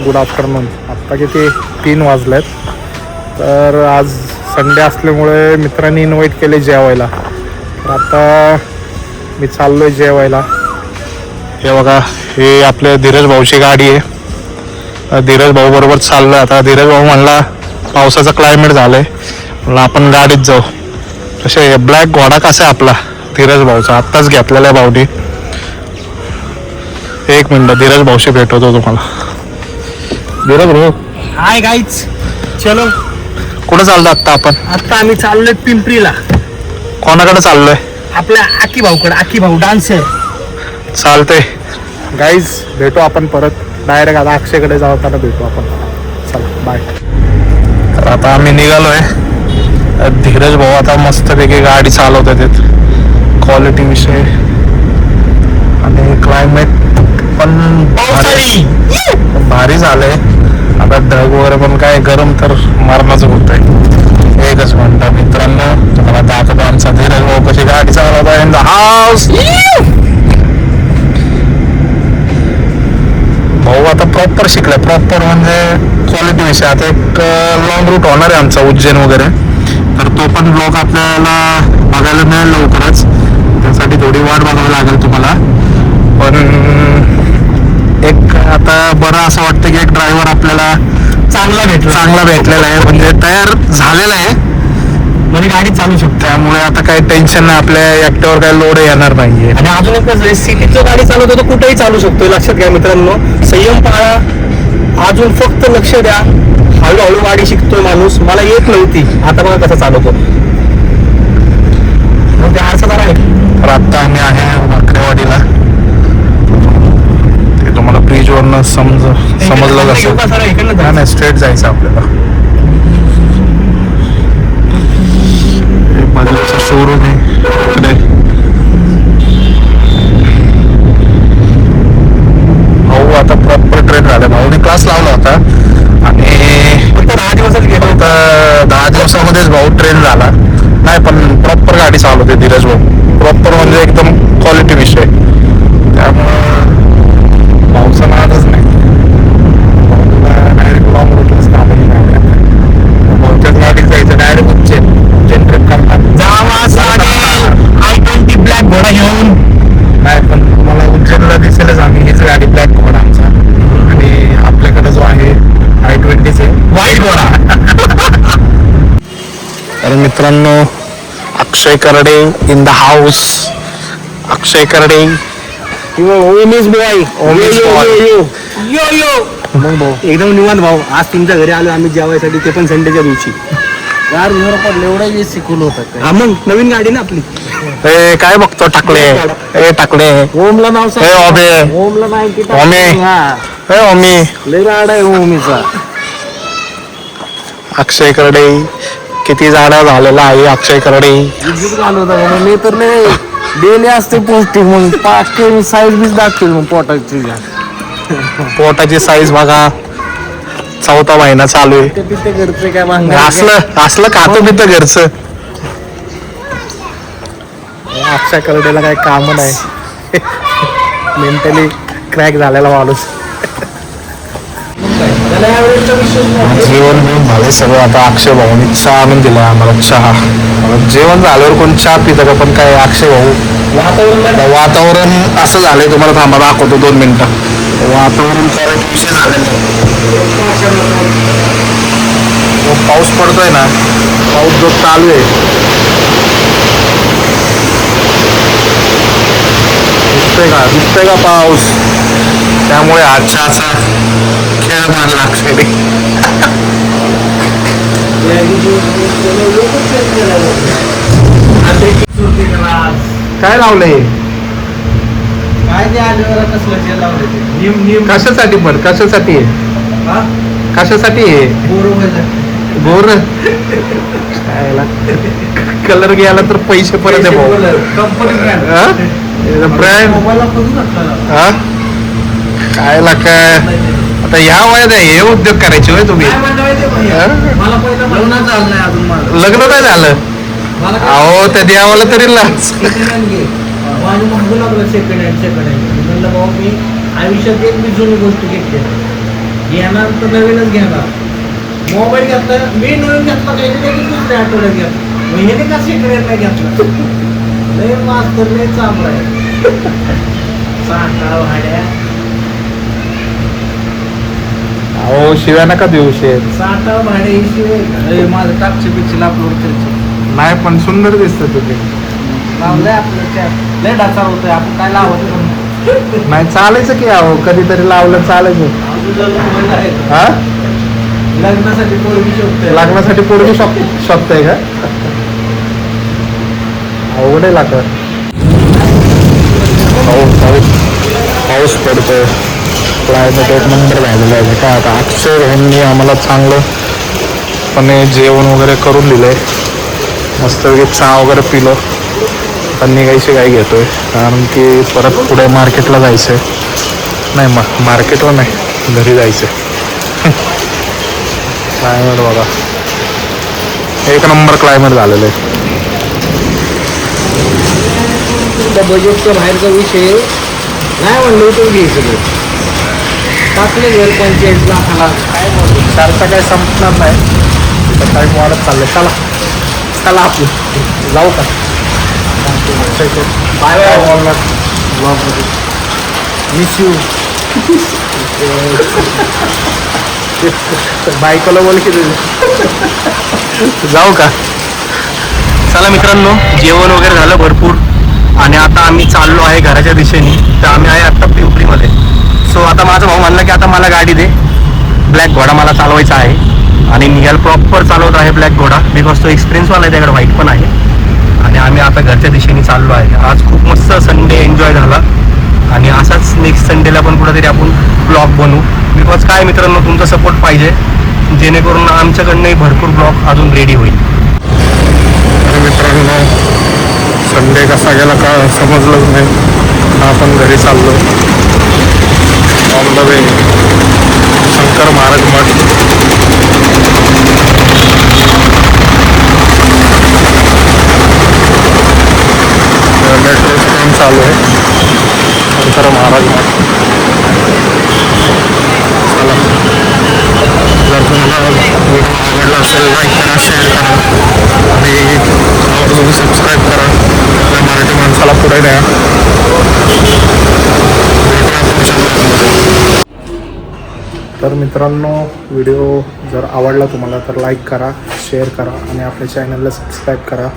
Good afternoon. आत्ता किती 3 वाजलेत. तर आज संडे असल्यामुळे मित्रांनी इन्व्हाइट केले जेवायला. तर आता मी चाललो आहे जेवायला. हे बघा, हे आपल्या धीरज भाऊची गाडी आहे. धीरज भाऊ बरोबर चाललो. आता धीरज भाऊ म्हणला पावसाचं क्लायमेट झालंय, म्हणलं आपण गाडीत जाऊ. तसे ब्लॅक घोडा कसा आहे आपला धीरज भाऊचा, आत्ताच घेतलेला आहे भाऊनी. एक मिनिट, धीरज भाऊशी भेटवतो तुम्हाला. धीरज भाऊ, हाय गाईज, चलो. कुठं चाललो आत्ता आपण? आता आम्ही चाललोय पिंपरीला. कोणाकडे चाललोय? आपल्या आकी भाऊकडे. आकी भाऊ डान्सर. चालतंय गाईज, भेटू आपण परत. डायरेक्ट आता अक्षयकडे जाताना भेटू आपण. चला बाय. तर आता आम्ही निघालोय. धीरज भाऊ आता मस्तपैकी गाडी चालवत आहेत. क्वालिटी विषय आणि क्लायमेट पण भारी झालंय. आता ढग वगैरे पण काय गरम तर मारणाचं होत आहे. एकच मिनिट मित्रांनो, तुम्हाला दाखवतो आमचा धीरज भाऊ कशी गाडी चालवत आहे इन द हाऊस. भाऊ आता प्रॉपर शिकलाय, प्रॉपर म्हणजे क्वालिटी विषय. आता एक लॉंग रूट होणार आहे आमचा, उज्जैन वगैरे. तर तो पण ब्लॉग आपल्याला बघायला मिळेल लवकरच. त्यासाठी थोडी वाट बघावी लागेल तुम्हाला. पण एक आता बरं असं वाटतं की एक ड्रायव्हर आपल्याला चांगला भेटलेला आहे, म्हणजे तयार झालेला आहे, म्हणजे गाडी चालू शकतो. त्यामुळे आता काही टेन्शन नाही. आपल्या एकट्यावर काही लोड येणार नाहीये. आणि अजून एक कसं आहे, सिटीत जो गाडी चालवतो तो कुठेही चालू शकतो. लक्षात घ्या मित्रांनो, संयम पाळा. अजून फक्त लक्ष द्या. हळूहळू गाडी शिकतोय माणूस. मला येत नव्हती, आता बघा कसं चालवतो. मग ते आरसा आहे. तर आता आम्ही आहे वाकरेवाडीला. ते तुम्हाला ब्रिजवरनं समजलं कसं. नाही, स्ट्रेट जायचं आपल्याला. बाजूचा शोरूम आहे इकडे. भाऊ आता प्रॉपर ट्रेन झाला. भाऊने क्लास लावला होता आणि फक्त 10 दिवसात गेलो. आता 10 दिवसामध्येच भाऊ ट्रेन झाला. नाही पण प्रॉपर गाडी चालवते धीरज भाऊ. प्रॉपर म्हणजे एकदम क्वालिटी विषय. त्यामुळं भाऊचा नादच नाही. डायरेक्ट लॉंग रूटच काम नाही. भाऊच्याच गाडीत जायचं, डायरेक्ट उज्जैन ट्रिप करतात. I-20 ब्लॅक घोडा घेऊन. नाही पण तुम्हाला उज्जैनला दिसेलच आम्ही. हीच गाडी ब्लॅक घोडा आमचा. आणि आपल्याकडे जो आहे I-20 व्हाईट घोडा. तर मित्रांनो, अक्षय करडे in the house. Akshay Karde, Omesh boy. Omesh boy. Yo मग भाऊ एकदम निवांत भाऊ. आज तुमच्या घरी आलो आम्ही जेवायसाठी, ते पण संडेच्या दिवशी. यार घर पडलं एवढं शिकवलं होतं. हा मग नवीन गाडी ना आपली. ए काय बघतो टाकले. ए टाकले. ओमला नाव ए ओमे. ओमला नाही की ओमे. ए ओमी. लय राड आहे ओमीचा. अक्षय करडे किती जाडा झालेला आहे अक्षय करडे. इज्जत घालू होता म्हणून. मी तर नाही डेली असते पौष्टिक, मग पाच साईज बीच दाखवेल मग पोटाची. पोटाची साईज बघा. 4था महिना चालू आहे. तिथे घरचे काय मागणार? असलं खातो मी तर घरचं. अक्षय करडेला काही काम नाही. मेंटली क्रॅक झालेला माणूस. जेवण बिवून झाले सगळं. आता अक्षय भाऊनी चहा आणून दिला आम्हाला. चहा जेवण झाल्यावर कोण चहा पितं का? पण काय अक्षय भाऊ, वातावरण असं झालंय. तुम्हाला थांबा दाखवतो 2 मिनिटं. वातावरण करायचा विषय झालेला. पाऊस पडतोय ना, पाऊस जो चालू आहे, दिसतोय का पाऊस? त्यामुळे आजचा खेळ मारला अक्षयने. काय लावलंय? काय ते आलं कसलं लावलं? कशासाठी? पण कशासाठी आहे? कशासाठी आहे? बोर कलर गेला तर पैसे परत आहे भाऊ. ब्रँड काय काय आता ह्या वयात हे उद्योग करायचे होय तुम्ही? लग्न काय झालं? अहो त्या द्यावाला तरी लाच. आयुष्यात एक जुनी गोष्ट घेतली. घेणार तर नवीनच घेणार. मोबाईल घेतला मी नवीन घेतला काही दुसऱ्या आठवड्यात घेतला. मग ह्याने का सेकंड नाही घेतला? लय मास्तर लय चांगला आहे. सांगा भाड्या अहो शिव्या नका देऊ शेर. साठा भाडे शिवाय माझं टापचे पिक्चर अपलोड करायचे नाही पण सुंदर दिसतं तुम्ही. लावलंय आपलं चॅट लय डाचार होतोय आपण काय लावत नाही चालायचं की अहो कधीतरी लावलं चालायचं. हा लग्नासाठी पोरगी शोधतोय. लग्नासाठी पोरगी शोधताय का? अवघड आहे लागत. पाऊस पडतोय. क्लायमेट एक नंबर झालेलं आहे का. आता अक्षय यांनी आम्हाला चांगलं पण जेवण वगैरे करून दिलंय. मस्तपैकी चहा वगैरे पिलो. पण निघायची काही घेतोय कारण की परत पुढे मार्केटला जायचं आहे. नाही मार्केटला नाही घरी जायचं आहे. क्लायमेट बघा एक नंबर क्लायमेट झालेलं आहे. त्या बजेटच्या बाहेरचा विषय नाही म्हणलं तर घ्यायचं टाकले घर 45 लाखाला काय म्हणतो. चारचा काय संपणार नाही. तर टाईम वाढत चाललंय. चला चला आपलं जाऊ का? Bye bye. Miss you. बायकोला बोल की जाऊ का? चला मित्रांनो, जेवण वगैरे झालं भरपूर आणि आता आम्ही चाललो आहे घराच्या दिशेने. तर आम्ही आहे आत्ता पिंपरीमध्ये. सो आता माझा भाऊ म्हणला की आता मला गाडी दे, ब्लॅक घोडा मला चालवायचा आहे आणि निघाल प्रॉपर चालवत आहे ब्लॅक घोडा. बिकॉज तो एक्सपिरियन्सवाला आहे, त्याकडे व्हाईट पण आहे. आणि आम्ही आता घरच्या दिशेने चाललो आहे. आज खूप मस्त संडे एन्जॉय झाला आणि असाच नेक्स्ट संडेला पण कुठेतरी आपण ब्लॉग बनवू. बिकॉज काय मित्रांनो, तुमचा सपोर्ट पाहिजे जेणेकरून आमच्याकडनंही भरपूर ब्लॉग अजून रेडी होईल. तर मित्रांनो संडे कसा गेला का समजलंच नाही. आपण घरी चाललो. On the way Shankar Maharaj Math. मेट्रोचं काम चालू आहे. शंकर महाराज मठ. चला जर तुम्हाला व्हिडिओ आवडला असेल लाईक करा, शेअर करा आणि तुम्ही सबस्क्राईब करा. आपल्या मराठी माणसाला पुढे द्या. तर मित्रांनो व्हिडिओ जर आवडला तुम्हाला तर लाईक करा, शेअर करा आणि आपल्या चॅनलला सबस्क्राईब करा.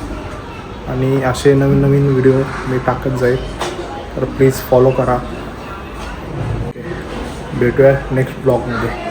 आणि असे नवीन नवीन व्हिडिओ मी टाकत जाईल तर प्लीज फॉलो करा. भेटूया नेक्स्ट ब्लॉगमध्ये.